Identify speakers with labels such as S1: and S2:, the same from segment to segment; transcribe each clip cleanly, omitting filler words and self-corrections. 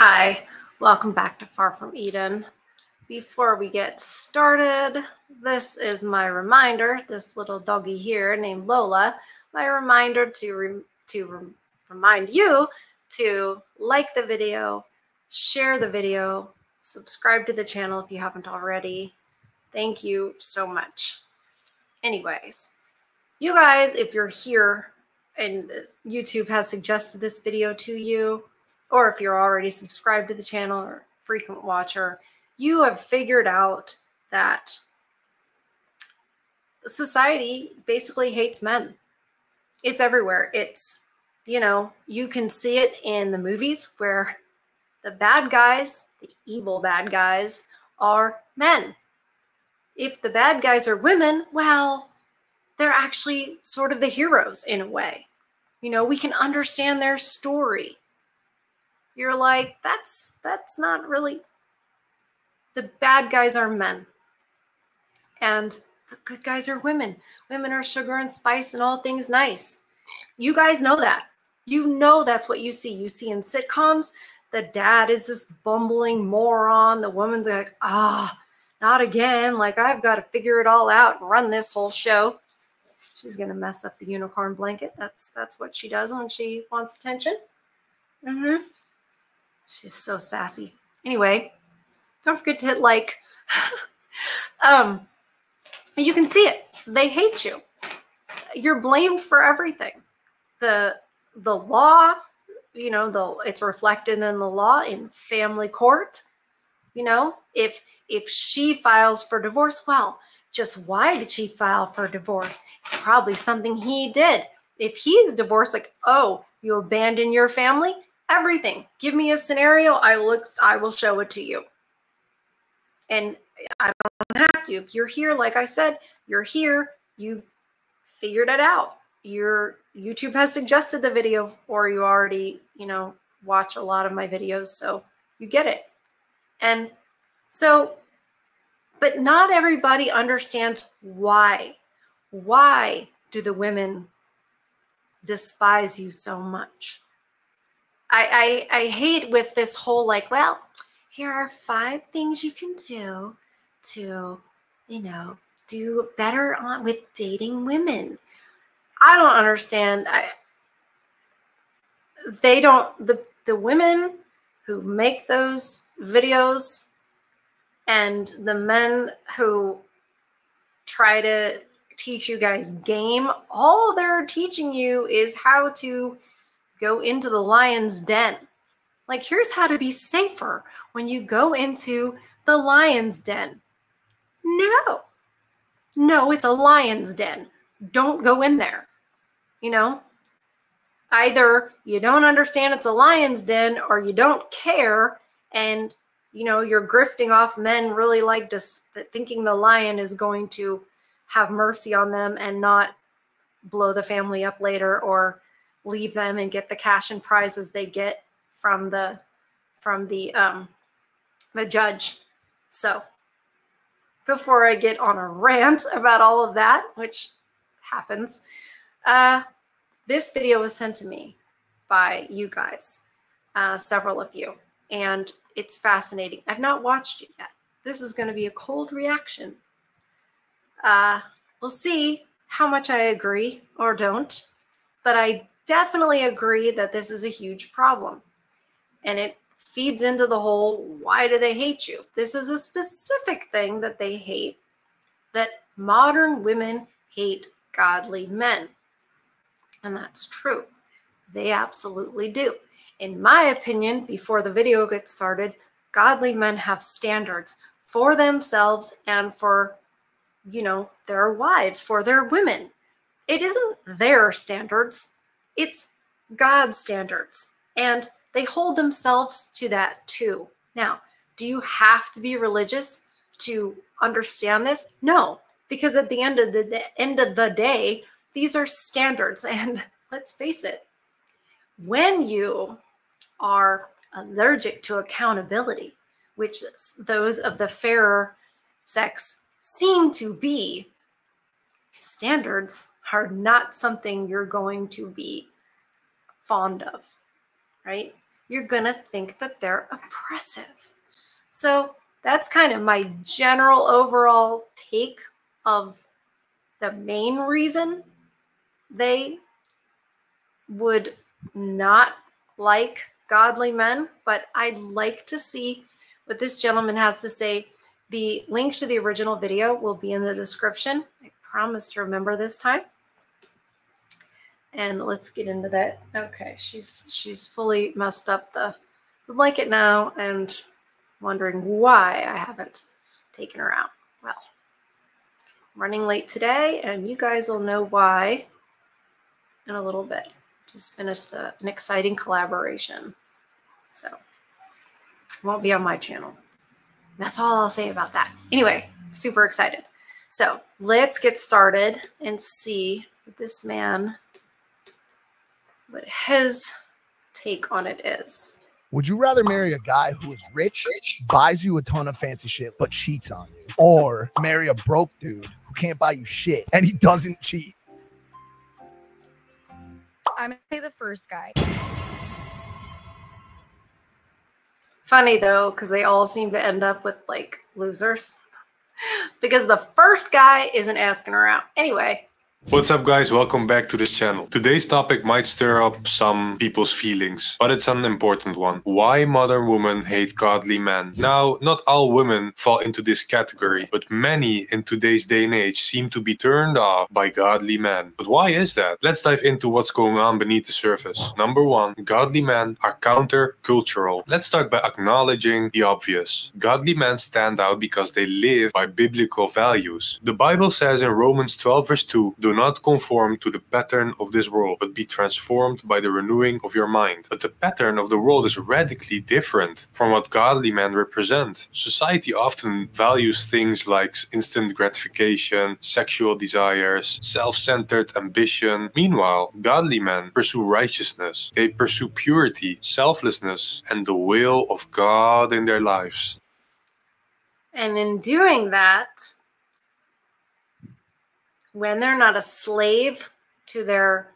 S1: Hi, welcome back to Far From Eden. Before we get started, this is my reminder, this little doggy here named Lola, my reminder to remind you to like the video, share the video, subscribe to the channel if you haven't already. Thank you so much. Anyways, you guys, if you're here and YouTube has suggested this video to you, or if you're already subscribed to the channel or frequent watcher, you have figured out that society basically hates men. It's everywhere. It's, you can see it in the movies where the bad guys, the evil bad guys, are men. If the bad guys are women, well, they're actually sort of the heroes in a way. We can understand their story. You're like, that's not really. The bad guys are men. And the good guys are women. Women are sugar and spice and all things nice. You guys know that. You know that's what you see. You see in sitcoms, the dad is this bumbling moron. The woman's like, not again. Like, I've got to figure it all out and run this whole show. She's going to mess up the unicorn blanket. That's what she does when she wants attention. She's so sassy. Anyway, don't forget to hit like. You can see it. They hate you. You're blamed for everything. The law, it's reflected in the law in family court. If she files for divorce, well, just why did she file for divorce? It's probably something he did. If he's divorced, like, oh, you abandon your family? Everything. Give me a scenario. I will show it to you. And I don't have to. If you're here, like I said, you're here. You've figured it out. YouTube has suggested the video, or you already, watch a lot of my videos, so you get it. And so, but not everybody understands why. Why do the women despise you so much? I hate with this whole like, well, here are 5 things you can do to, do better with dating women. I don't understand. The women who make those videos and the men who try to teach you guys game, all they're teaching you is how to go into the lion's den. Like, here's how to be safer when you go into the lion's den. No, it's a lion's den. Don't go in there. Either you don't understand it's a lion's den, or you don't care, and you're grifting off men really like just thinking the lion is going to have mercy on them and not blow the family up later or leave them and get the cash and prizes they get from the judge. So before I get on a rant about all of that, which happens, this video was sent to me by you guys, several of you, and it's fascinating. I've not watched it yet. This is going to be a cold reaction. We'll see how much I agree or don't, but I definitely agree that this is a huge problem. And it feeds into the whole, why do they hate you? This is a specific thing that they hate, that modern women hate godly men. And that's true. They absolutely do. In my opinion, before the video gets started, godly men have standards for themselves and for, their wives, for their women. It isn't their standards. It's God's standards. And they hold themselves to that too. Now, do you have to be religious to understand this? No, because at the end of the day, these are standards. And let's face it, when you are allergic to accountability, which those of the fairer sex seem to be, standards are not something you're going to be fond of, right? you're going to think that they're oppressive. So that's kind of my general overall take of the main reason they would not like godly men. But I'd like to see what this gentleman has to say. The link to the original video will be in the description. I promise to remember this time. And let's get into that. Okay, she's fully messed up the blanket now and wondering why I haven't taken her out. Well, I'm running late today, and you guys will know why in a little bit. Just finished an exciting collaboration, so it won't be on my channel. That's all I'll say about that. Anyway, super excited. So let's get started and see what this man, what his take on it is.
S2: Would you rather marry a guy who is rich, buys you a ton of fancy shit, but cheats on you? Or marry a broke dude who can't buy you shit and he doesn't cheat?
S3: I'm gonna say the first guy.
S1: Funny though, because they all seem to end up with like losers. Because the first guy isn't asking her out. Anyway.
S4: What's up guys, welcome back to this channel. Today's topic might stir up some people's feelings, but it's an important one. Why modern women hate godly men? Now, not all women fall into this category, but many in today's day and age seem to be turned off by godly men. But why is that? Let's dive into what's going on beneath the surface. Number one, godly men are counter-cultural. Let's start by acknowledging the obvious. Godly men stand out because they live by biblical values. The Bible says in Romans 12 verse 2, do not conform to the pattern of this world, but be transformed by the renewing of your mind. But the pattern of the world is radically different from what godly men represent. Society often values things like instant gratification, sexual desires, self-centered ambition. Meanwhile, godly men pursue righteousness. They pursue purity, selflessness, and the will of God in their lives.
S1: And in doing that, when they're not a slave to their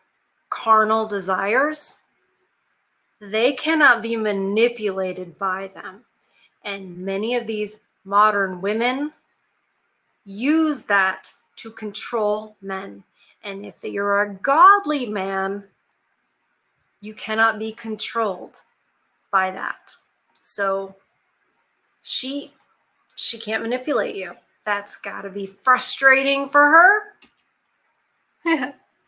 S1: carnal desires, they cannot be manipulated by them. And many of these modern women use that to control men. And if you're a godly man, you cannot be controlled by that. So she can't manipulate you. That's got to be frustrating for her.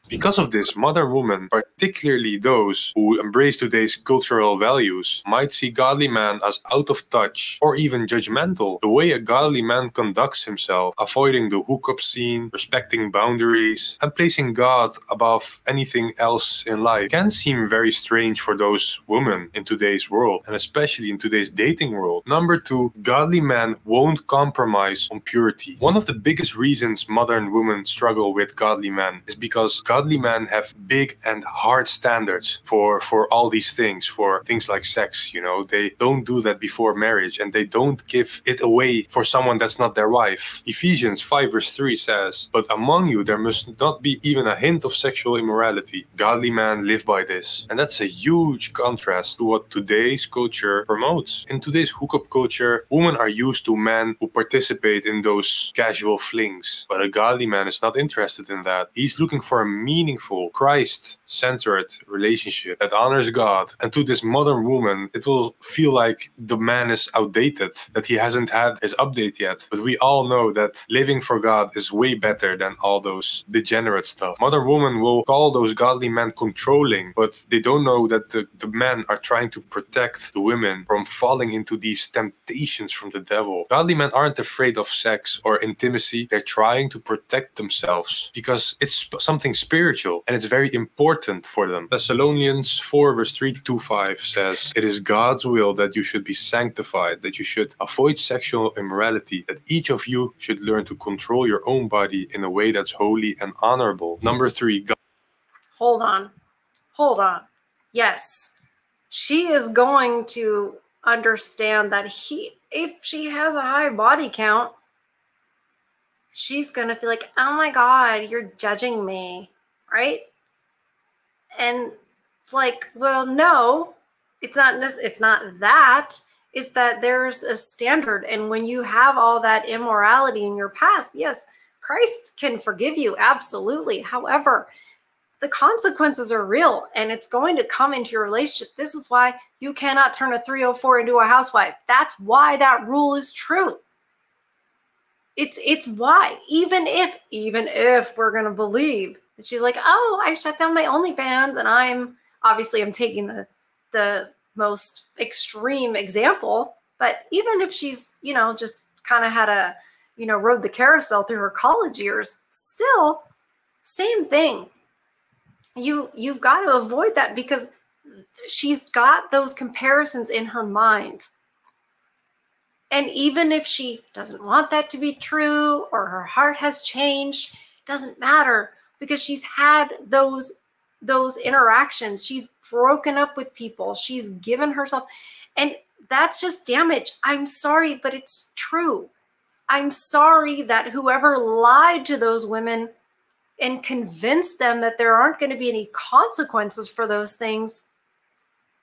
S4: Because of this, modern women, particularly those who embrace today's cultural values, might see godly men as out of touch or even judgmental. The way a godly man conducts himself, avoiding the hookup scene, respecting boundaries, and placing God above anything else in life can seem very strange for those women in today's world, and especially in today's dating world. Number two, godly men won't compromise on purity. One of the biggest reasons modern women struggle with godly men is because godly men have big and hard standards for all these things, for things like sex. You know, they don't do that before marriage, and they don't give it away for someone that's not their wife. Ephesians 5 verse 3 says, but among you there must not be even a hint of sexual immorality. Godly men live by this. And that's a huge contrast to what today's culture promotes. In today's hookup culture, women are used to men who participate in those casual flings. But a godly man is not interested in that. He's looking for a meaningful, Christ-centered relationship that honors God. And to this modern woman, it will feel like the man is outdated, that he hasn't had his update yet. But we all know that living for God is way better than all those degenerate stuff. Modern women will call those godly men controlling, but they don't know that the men are trying to protect the women from falling into these temptations from the devil. Godly men aren't afraid of sex or intimacy. They're trying to protect themselves because it's something spiritual and it's very important for them. Thessalonians 4 verse 3-5 says, it is God's will that you should be sanctified, that you should avoid sexual immorality, that each of you should learn to control your own body in a way that's holy and honorable. Number 3, God.
S1: Hold on. Yes, she is going to understand that if she has a high body count, she's going to feel like, oh my God, you're judging me, right? And it's like, well, no, It's not that. It's that there's a standard. And when you have all that immorality in your past, yes, Christ can forgive you. Absolutely. However, the consequences are real and it's going to come into your relationship. This is why you cannot turn a 304 into a housewife. That's why that rule is true. It's why, even if we're going to believe that she's like, oh, I shut down my OnlyFans, and I'm taking the most extreme example, but even if she's, just kind of had a, rode the carousel through her college years, still same thing. You've got to avoid that because she's got those comparisons in her mind. And even if she doesn't want that to be true or her heart has changed, it doesn't matter because she's had those interactions. She's broken up with people. She's given herself. And that's just damage. I'm sorry, but it's true. I'm sorry that whoever lied to those women and convinced them that there aren't going to be any consequences for those things,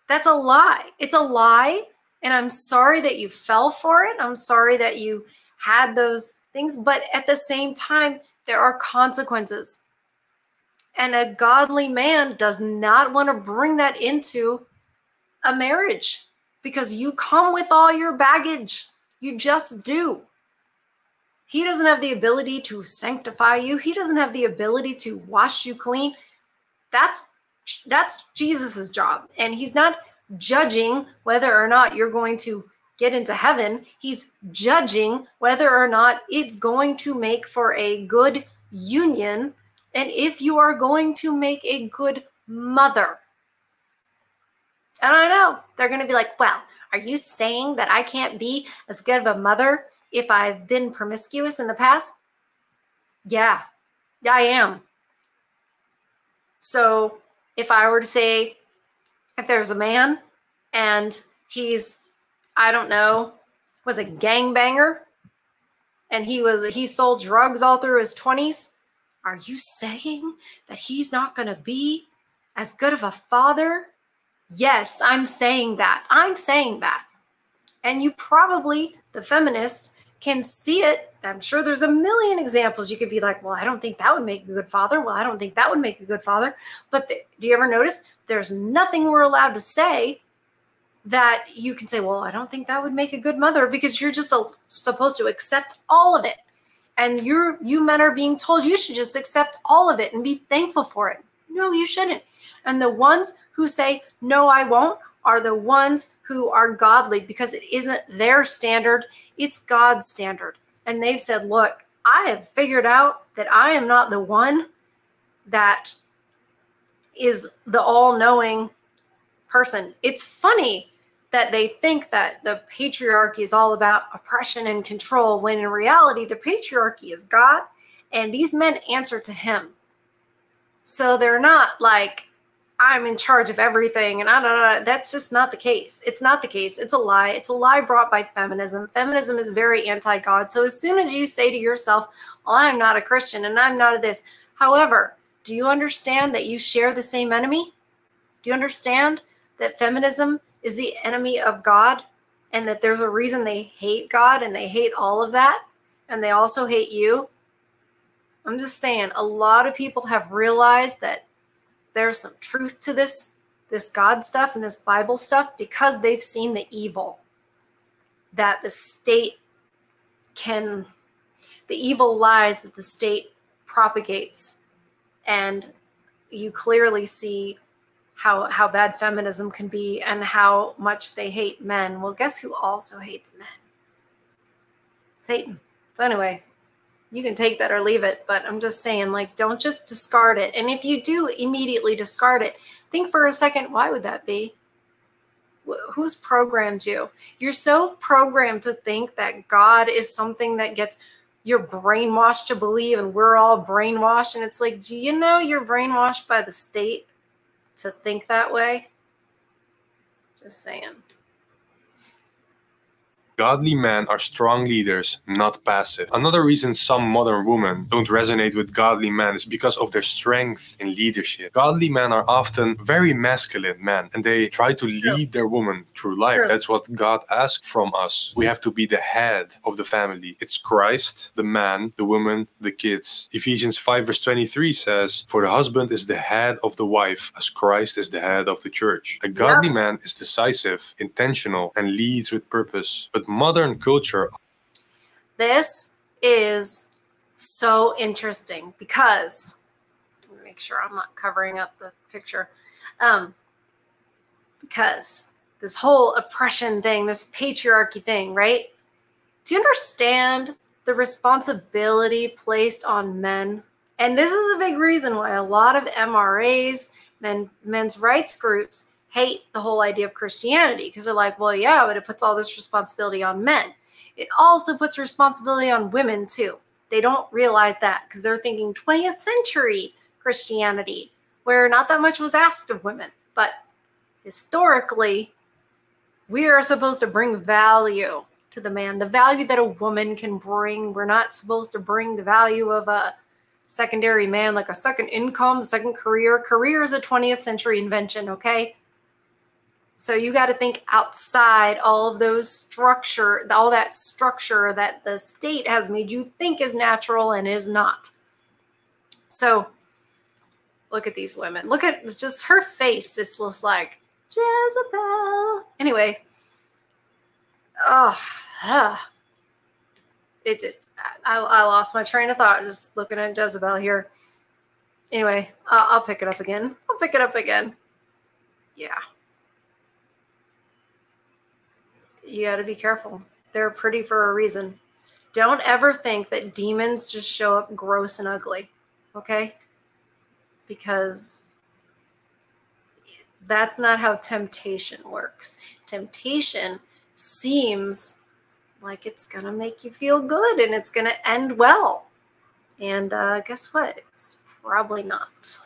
S1: that's a lie. It's a lie. And I'm sorry that you fell for it. I'm sorry that you had those things. But at the same time, there are consequences. And a godly man does not want to bring that into a marriage because you come with all your baggage. You just do. He doesn't have the ability to sanctify you. He doesn't have the ability to wash you clean. That's Jesus's job. And he's not judging whether or not you're going to get into heaven. He's judging whether or not it's going to make for a good union and if you are going to make a good mother. And I know they're going to be like, well, are you saying that I can't be as good of a mother if I've been promiscuous in the past? Yeah, I am. So if I were to say, if there's a man and he's, I don't know, was a gangbanger and he sold drugs all through his 20s, are you saying that he's not going to be as good of a father? Yes, I'm saying that. I'm saying that. And you probably, the feminists, can see it. I'm sure there's a million examples. You could be like, well, I don't think that would make a good father. Well, I don't think that would make a good father. But do you ever notice there's nothing we're allowed to say that you can say, well, I don't think that would make a good mother, because you're just supposed to accept all of it. And you men are being told you should just accept all of it and be thankful for it. No, you shouldn't. And the ones who say, no, I won't, are the ones who are godly, because it isn't their standard, it's God's standard. And they've said, look, I have figured out that I am not the one that is the all-knowing person. It's funny that they think that the patriarchy is all about oppression and control, when in reality, the patriarchy is God, and these men answer to him. So they're not like, I'm in charge of everything, and that's just not the case. It's not the case. It's a lie. It's a lie brought by feminism. Feminism is very anti-God. So as soon as you say to yourself, well, I'm not a Christian and I'm not a this. However, do you understand that you share the same enemy? Do you understand that feminism is the enemy of God, and that there's a reason they hate God and they hate all of that, and they also hate you? I'm just saying, a lot of people have realized that there's some truth to this God stuff and this Bible stuff, because they've seen the evil that the state the evil lies that the state propagates. And you clearly see how bad feminism can be and how much they hate men. Well, guess who also hates men? Satan. So anyway, you can take that or leave it, but I'm just saying, like, don't just discard it. And if you do immediately discard it, think for a second, why would that be? Who's programmed you? You're so programmed to think that God is something that gets you're brainwashed to believe, and we're all brainwashed. And it's like, do you know you're brainwashed by the state to think that way? Just saying.
S4: Godly men are strong leaders, not passive. Another reason some modern women don't resonate with godly men is because of their strength in leadership. Godly men are often very masculine men, and they try to lead their woman through life.
S1: True.
S4: That's what God asks from us. We have to be the head of the family. It's Christ, the man, the woman, the kids. Ephesians 5 verse 23 says, "For the husband is the head of the wife, as Christ is the head of the church." A godly man is decisive, intentional, and leads with purpose. But modern culture...
S1: This is so interesting because, let me make sure I'm not covering up the picture. Because this whole oppression thing, this patriarchy thing, right? Do you understand the responsibility placed on men? And this is a big reason why a lot of MRAs, men's rights groups, hate the whole idea of Christianity, because they're like, well, yeah, but it puts all this responsibility on men. It also puts responsibility on women too. They don't realize that because they're thinking 20th century Christianity, where not that much was asked of women. But historically, we are supposed to bring value to the man, the value that a woman can bring. We're not supposed to bring the value of a secondary man, like a second income, a second career. Career is a 20th century invention, okay? So you got to think outside all of those structure, all that structure that the state has made you think is natural and is not. So look at these women. Look at just her face. It's just like Jezebel. Anyway, I lost my train of thought just looking at Jezebel here. Anyway, I'll pick it up again. Yeah. You got to be careful. They're pretty for a reason. Don't ever think that demons just show up gross and ugly, okay? Because that's not how temptation works. Temptation seems like it's going to make you feel good and it's going to end well. And guess what? It's probably not.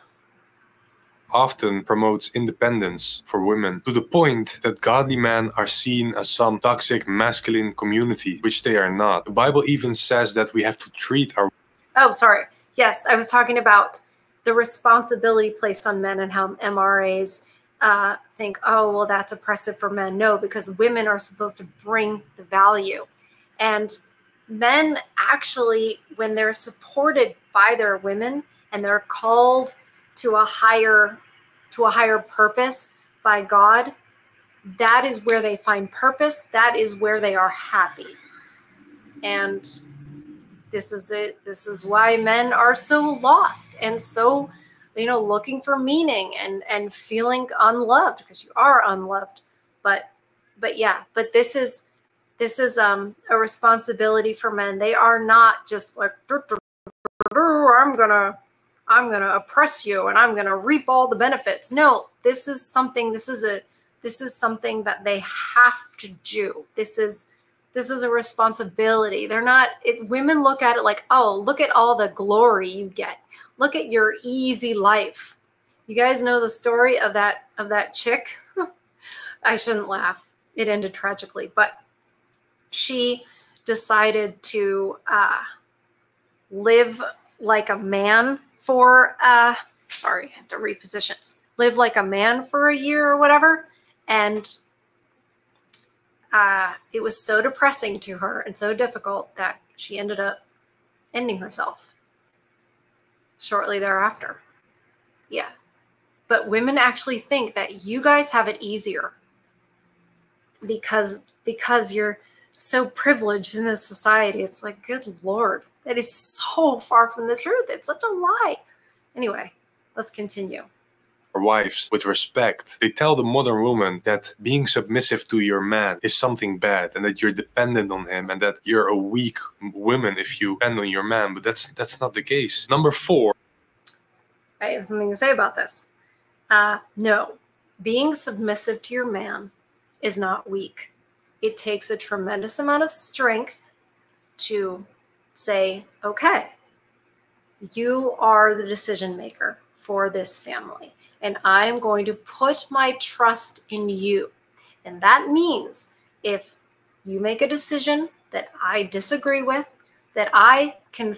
S4: Often promotes independence for women, to the point that godly men are seen as some toxic masculine community, which they are not. The Bible even says that we have to treat our...
S1: Oh, sorry. Yes, I was talking about the responsibility placed on men and how MRAs think, oh, well, that's oppressive for men. No, because women are supposed to bring the value. And men actually, when they're supported by their women and they're called to a higher purpose by God, that is where they find purpose. That is where they are happy. And this is it. This is why men are so lost and so, looking for meaning and feeling unloved, because you are unloved. But this is a responsibility for men. They are not just like, I'm gonna oppress you and I'm gonna reap all the benefits. No, this is something that they have to do. This is a responsibility. They're not, women look at it like, oh, look at all the glory you get. Look at your easy life. You guys know the story of that chick? I shouldn't laugh. It ended tragically, but she decided to live like a man for, sorry, I have to reposition. Live like a man for a year or whatever. And it was so depressing to her and so difficult that she ended up ending herself shortly thereafter. Yeah. But women actually think that you guys have it easier because you're so privileged in this society. It's like, good Lord, that is so far from the truth. It's such a lie. Anyway, let's continue.
S4: Wives with respect. They tell the modern woman that being submissive to your man is something bad and that you're dependent on him and that you're a weak woman if you depend on your man, but that's not the case. Number 4.
S1: I have something to say about this. No, being submissive to your man is not weak. It takes a tremendous amount of strength to say, okay, you are the decision maker for this family. And I'm going to put my trust in you. And that means if You make a decision that I disagree with, that I can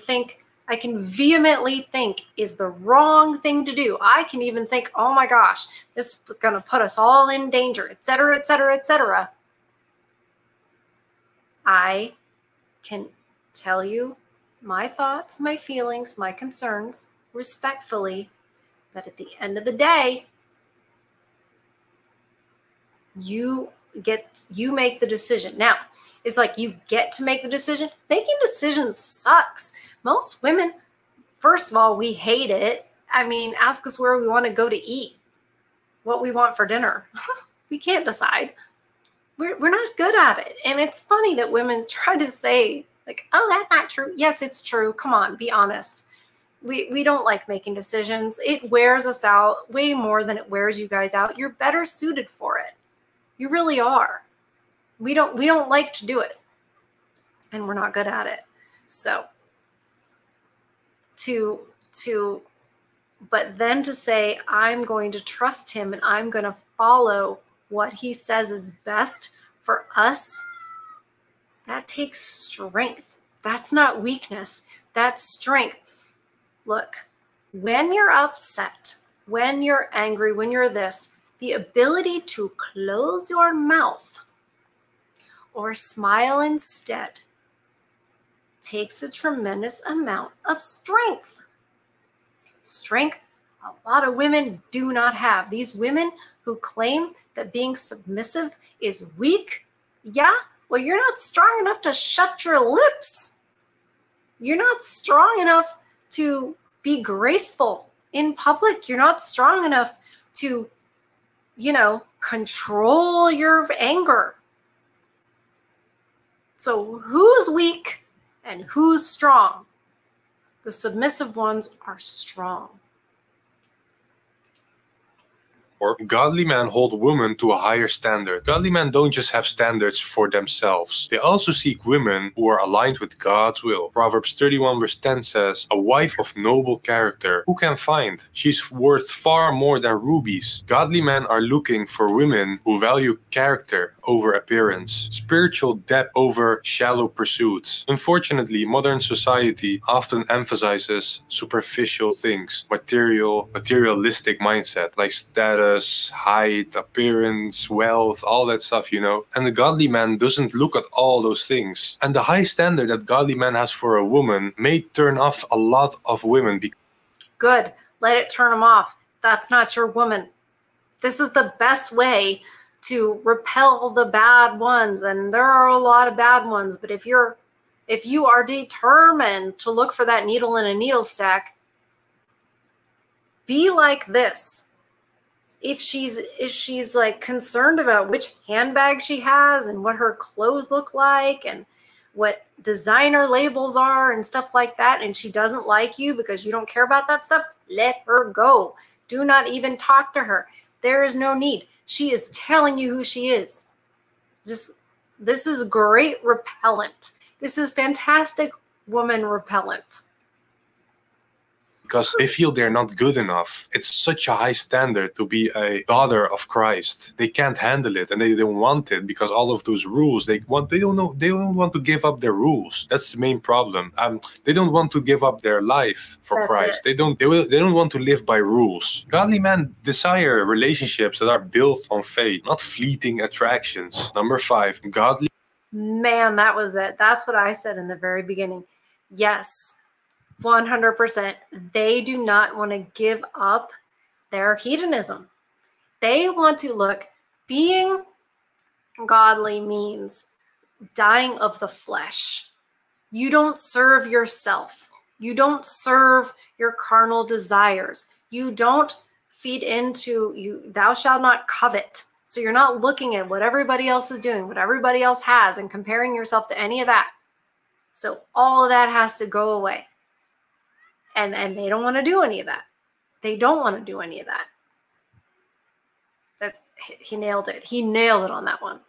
S1: vehemently think is the wrong thing to do. I can even think, oh my gosh, this was going to put us all in danger, etc., etc., etc. I can tell you my thoughts, my feelings, my concerns respectfully, but at the end of the day, you make the decision. Now, it's like you get to make the decision. Making decisions sucks. Most women, first of all, we hate it. I mean, ask us where we want to go to eat, what we want for dinner. We can't decide. We're not good at it. And it's funny that women try to say, like, oh, that's not true. Yes, it's true. Come on, be honest. We don't like making decisions. It wears us out way more than it wears you guys out. You're better suited for it. You really are. We don't like to do it. And we're not good at it. So but then to say, I'm going to trust him and I'm going to follow what he says is best for us, that takes strength. That's not weakness. That's strength. Look, when you're upset, when you're angry, when you're this, the ability to close your mouth or smile instead takes a tremendous amount of strength. Strength a lot of women do not have. These women who claim that being submissive is weak, yeah, well, you're not strong enough to shut your lips. You're not strong enough to be graceful in public. You're not strong enough to, control your anger. So who's weak and who's strong? The submissive ones are strong.
S4: Or godly men hold women to a higher standard. Godly men don't just have standards for themselves. They also seek women who are aligned with God's will. Proverbs 31 verse 10 says, a wife of noble character, who can find? She's worth far more than rubies. Godly men are looking for women who value character over appearance, spiritual depth over shallow pursuits. Unfortunately, modern society often emphasizes superficial things, materialistic mindset, like status, height, appearance, wealth, all that stuff, And the godly man doesn't look at all those things. And the high standard that godly man has for a woman may turn off a lot of women.
S1: Good. Let it turn them off. That's not your woman. This is the best way to repel the bad ones. And there are a lot of bad ones. But if you are determined to look for that needle in a needle stack, be like this. If she's like concerned about which handbag she has and what her clothes look like and what designer labels are and stuff like that, and she doesn't like you because you don't care about that stuff, let her go. Do not even talk to her. There is no need. She is telling you who she is. This is great repellent. This is fantastic woman repellent.
S4: Because they feel they're not good enough. It's such a high standard to be a daughter of Christ. They can't handle it, and they don't want it because all of those rules. They don't want to give up their rules. That's the main problem. They don't want to give up their life for Christ. They don't want to live by rules. Godly men desire relationships that are built on faith, not fleeting attractions. Number 5, godly.
S1: Man, that was it. That's what I said in the very beginning. Yes. 100%. They do not want to give up their hedonism. They want to look. Being godly means dying of the flesh. You don't serve yourself. You don't serve your carnal desires. You don't feed into you. Thou shalt not covet. So you're not looking at what everybody else is doing, what everybody else has, and comparing yourself to any of that. So all of that has to go away. And they don't want to do any of that. They don't want to do any of that. He nailed it. He nailed it on that one.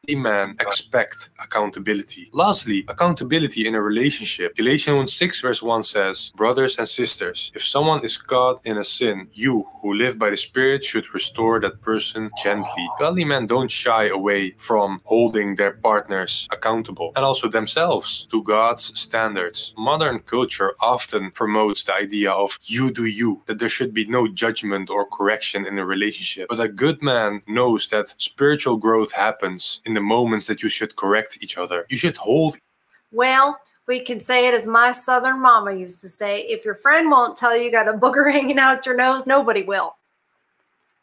S4: men expect accountability. Lastly, accountability in a relationship. Galatians 6 verse 1 says, brothers and sisters, if someone is caught in a sin, you who live by the Spirit should restore that person gently. Godly men don't shy away from holding their partners accountable and also themselves to God's standards. Modern culture often promotes the idea of you do you, that there should be no judgment or correction in a relationship. But a good man knows that spiritual growth happens in the moments that you should correct each other. You should hold.
S1: Well, we can say it as my Southern mama used to say, if your friend won't tell you got a booger hanging out your nose, nobody will.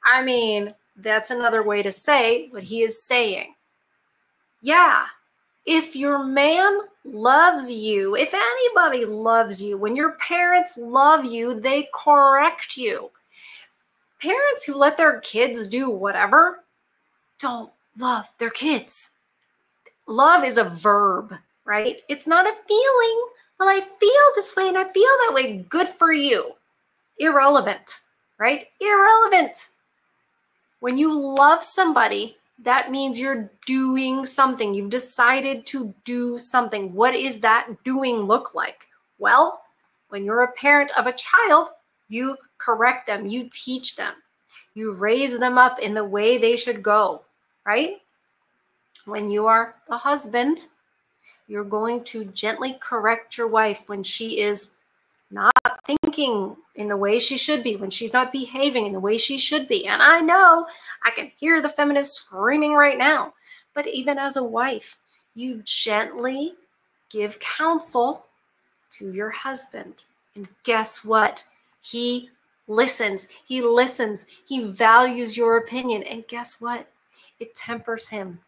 S1: I mean, that's another way to say what he is saying. Yeah, if your man loves you, if anybody loves you, when your parents love you, they correct you. Parents who let their kids do whatever don't love their kids. Love is a verb, right? It's not a feeling. Well, I feel this way and I feel that way. Good for you. Irrelevant, right? Irrelevant. When you love somebody, that means you're doing something. You've decided to do something. What is that doing look like? Well, when you're a parent of a child, you correct them, you teach them, you raise them up in the way they should go, right? When you are the husband, you're going to gently correct your wife when she is not thinking in the way she should be, when she's not behaving in the way she should be. And I know I can hear the feminists screaming right now, but even as a wife, you gently give counsel to your husband. And guess what? He listens. He listens. He values your opinion. And guess what? It tempers him.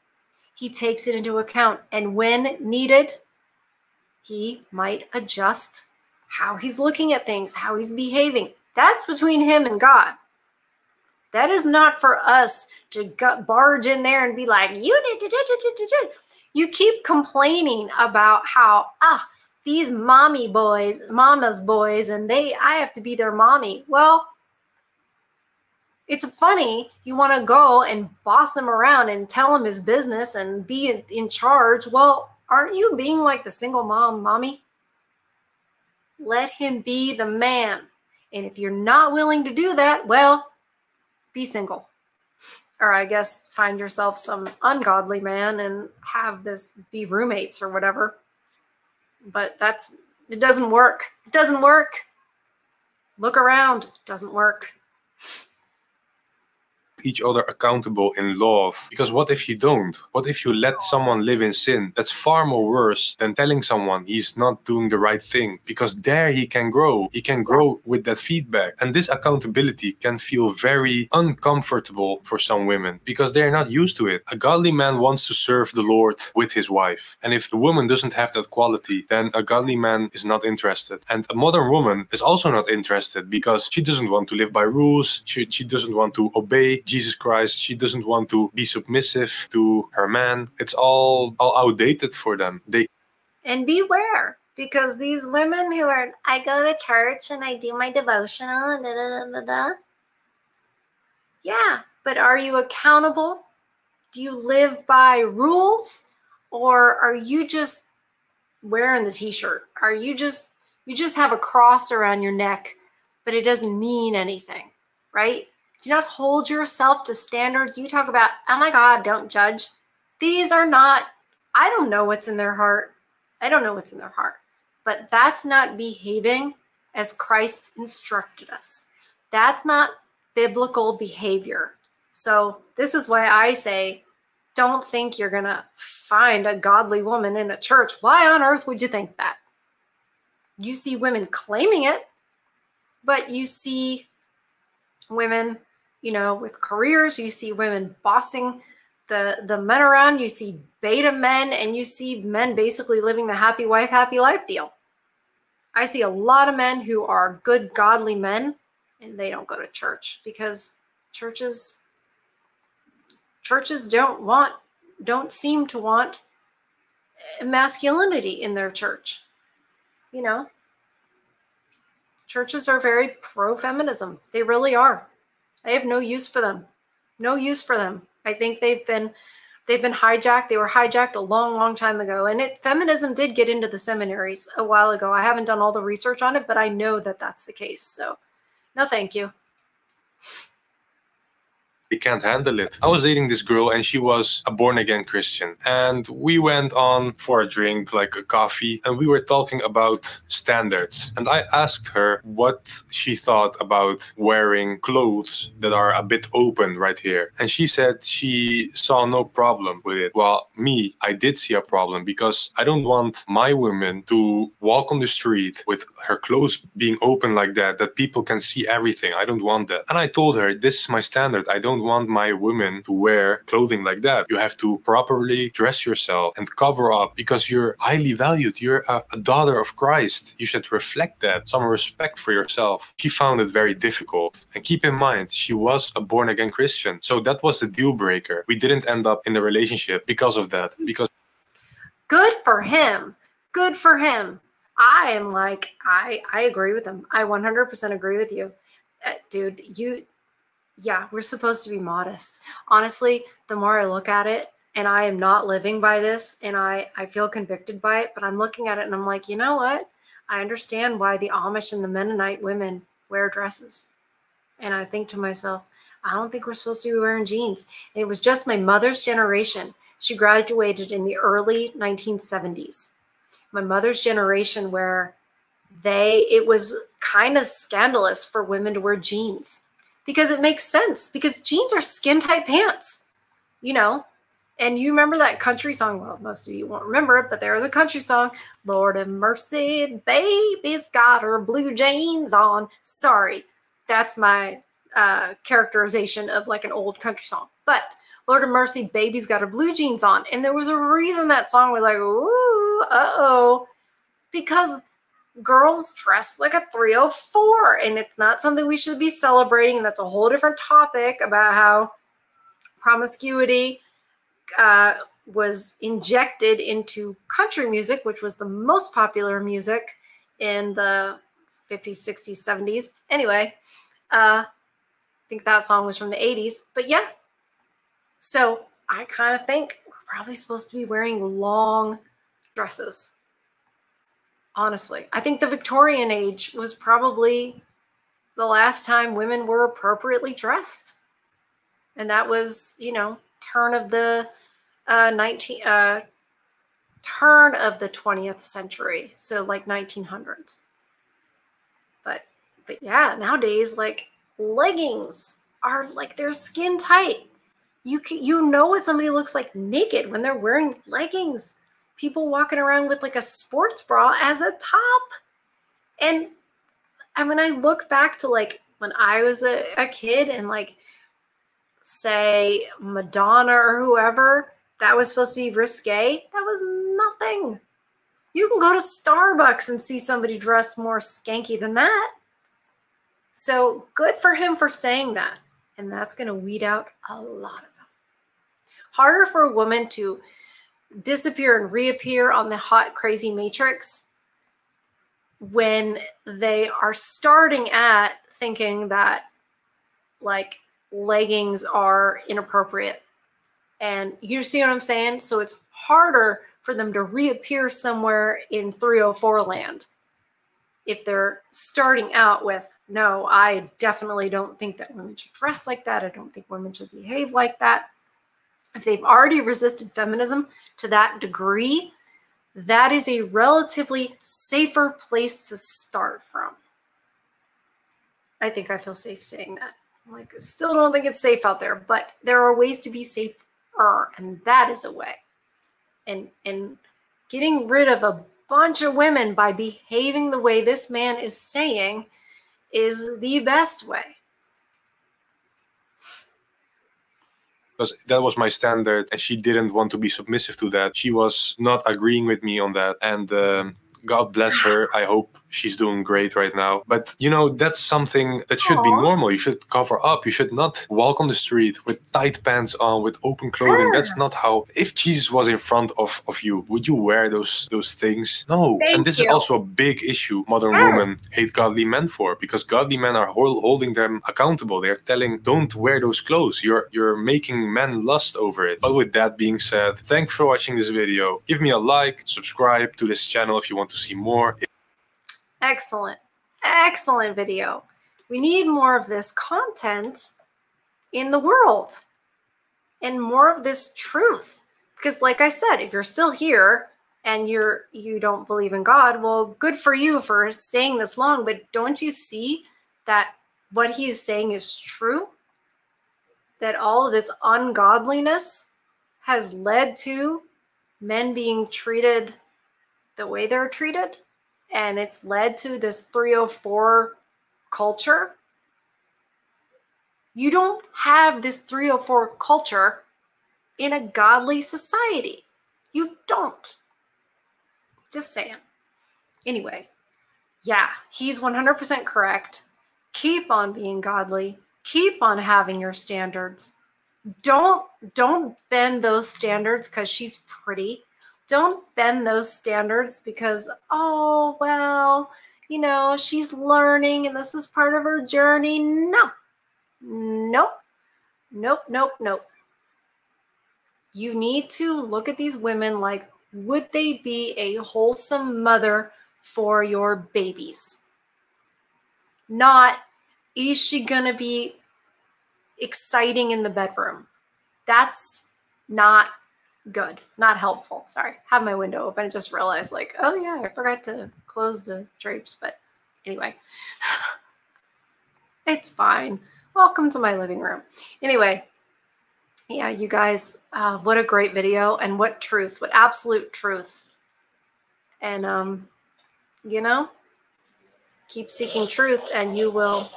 S1: He takes it into account. And when needed, he might adjust how he's looking at things, how he's behaving. That's between him and God. That is not for us to barge in there and be like, you keep complaining about how, these mama's boys, and I have to be their mommy. Well, it's funny, you want to go and boss him around and tell him his business and be in charge. Well, aren't you being like the single mommy? Let him be the man. And if you're not willing to do that, well, be single. Or I guess find yourself some ungodly man and be roommates or whatever. But it doesn't work. It doesn't work. Look around. It doesn't work.
S4: Each other accountable in love. Because what if you don't? What if you let someone live in sin? That's far more worse than telling someone he's not doing the right thing. Because there he can grow. He can grow with that feedback. And this accountability can feel very uncomfortable for some women because they're not used to it. A godly man wants to serve the Lord with his wife. And if the woman doesn't have that quality, then a godly man is not interested. And a modern woman is also not interested because she doesn't want to live by rules. She doesn't want to obey Jesus Christ. She doesn't want to be submissive to her man. It's all outdated for them.
S1: And beware, because these women who are, I go to church and I do my devotional, Yeah, but are you accountable? Do you live by rules? Or are you just wearing the t-shirt? You just have a cross around your neck, but it doesn't mean anything, right? Do not hold yourself to standards. You talk about, oh my God, don't judge. These are not, I don't know what's in their heart. I don't know what's in their heart. But that's not behaving as Christ instructed us. That's not biblical behavior. So this is why I say, don't think you're going to find a godly woman in a church. Why on earth would you think that? You see women claiming it, but you see women, with careers. You see women bossing the men around. You see beta men, and you see men basically living the happy wife, happy life deal. I see a lot of men who are good, godly men, and they don't go to church because churches don't seem to want masculinity in their church. Churches are very pro-feminism. They really are. I have no use for them. No use for them. I think they've been They've been hijacked. They were hijacked a long, long time ago. And feminism did get into the seminaries a while ago. I haven't done all the research on it, but I know that that's the case. So no, thank you.
S4: They can't handle it. I was dating this girl and she was a born-again Christian. And we went on for a drink, like a coffee, and we were talking about standards. And I asked her what she thought about wearing clothes that are a bit open right here. And she said she saw no problem with it. Well, me, I did see a problem because I don't want my woman to walk on the street with her clothes being open like that people can see everything. I don't want that. And I told her, this is my standard. I don't want my women to wear clothing like that. You have to properly dress yourself and cover up because you're highly valued. You're a daughter of Christ. You should reflect that, some respect for yourself. She found it very difficult. And keep in mind, she was a born-again Christian. So that was the deal breaker. We didn't end up in a relationship because of that. Because
S1: good for him. Good for him. I am like, I agree with him. I 100% agree with you. Dude, yeah, we're supposed to be modest. Honestly, the more I look at it, and I am not living by this, and I feel convicted by it, but I'm looking at it and I'm like, you know what? I understand why the Amish and the Mennonite women wear dresses. And I think to myself, I don't think we're supposed to be wearing jeans. And it was just my mother's generation. She graduated in the early 1970s. My mother's generation where it was kind of scandalous for women to wear jeans. Because it makes sense, because jeans are skin tight pants, you know, and you remember that country song. Well, most of you won't remember it, but there was a country song. Lord have mercy, baby's got her blue jeans on. Sorry, that's my characterization of like an old country song. But Lord have mercy, baby's got her blue jeans on. And there was a reason that song was like, ooh, uh-oh, because girls dress like a 304, and it's not something we should be celebrating. That's a whole different topic about how promiscuity was injected into country music, which was the most popular music in the 50s, 60s, 70s. Anyway, I think that song was from the 80s, but yeah. So I kind of think we're probably supposed to be wearing long dresses. Honestly, I think the Victorian age was probably the last time women were appropriately dressed. And that was, you know, turn of the 20th century. So like 1900s. But yeah, nowadays, like leggings are like, they're skin tight. You know what somebody looks like naked when they're wearing leggings. People walking around with like a sports bra as a top. And when I look back to like when I was a kid and like say Madonna or whoever, that was supposed to be risque. That was nothing. You can go to Starbucks and see somebody dressed more skanky than that. So good for him for saying that. And that's going to weed out a lot of them. Harder for a woman to disappear and reappear on the hot, crazy matrix when they are starting at thinking that like leggings are inappropriate. And you see what I'm saying? So it's harder for them to reappear somewhere in 304 land if they're starting out with, no, I definitely don't think that women should dress like that. I don't think women should behave like that. If they've already resisted feminism to that degree, that is a relatively safer place to start from. I think I feel safe saying that. Like, still don't think it's safe out there, but there are ways to be safer, and that is a way. And getting rid of a bunch of women by behaving the way this man is saying is the best way.
S4: Because that was my standard, and she didn't want to be submissive to that. She was not agreeing with me on that, and God bless her. I hope she's doing great right now. But you know, that's something that should be normal. You should cover up. You should not walk on the street with tight pants on, with open clothing. That's not how. If Jesus was in front of you, would you wear those things? No. And this is also a big issue modern women hate godly men for, because godly men are holding them accountable. They're telling, don't wear those clothes. You're making men lust over it. But with that being said, thanks for watching this video. Give me a like, subscribe to this channel if you want to see more.
S1: Excellent. Excellent video. We need more of this content in the world and more of this truth. Because like I said, if you're still here and you don't believe in God, well, good for you for staying this long. But don't you see that what he is saying is true? That all of this ungodliness has led to men being treated the way they're treated, and it's led to this 304 culture. You don't have this 304 culture in a godly society. You don't. Just saying. Anyway, yeah, he's 100% correct. Keep on being godly. Keep on having your standards. Don't bend those standards because she's pretty. Don't bend those standards because, oh, well, you know, she's learning and this is part of her journey. No. Nope. Nope, nope, nope. You need to look at these women like, would they be a wholesome mother for your babies? Not, is she going to be exciting in the bedroom? That's not good, not helpful. Sorry, have my window open. I just realized, like, oh yeah, I forgot to close the drapes. But anyway, it's fine. Welcome to my living room. Anyway, yeah, you guys, what a great video, and what truth, what absolute truth. And you know, keep seeking truth, and you will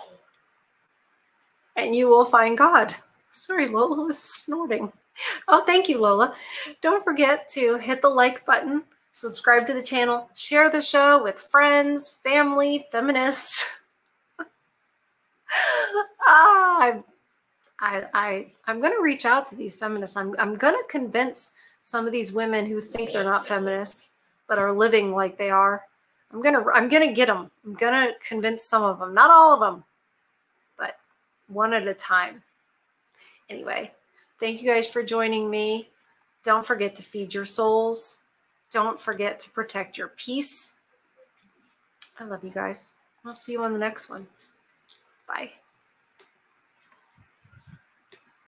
S1: find God. Sorry, Lola was snorting. Oh, thank you, Lola. Don't forget to hit the like button, subscribe to the channel, share the show with friends, family, feminists. I'm going to reach out to these feminists. I'm going to convince some of these women who think they're not feminists but are living like they are. I'm going to get them. I'm going to convince some of them, not all of them, but one at a time. Anyway, thank you guys for joining me. Don't forget to feed your souls. Don't forget to protect your peace. I love you guys. I'll see you on the next one. Bye.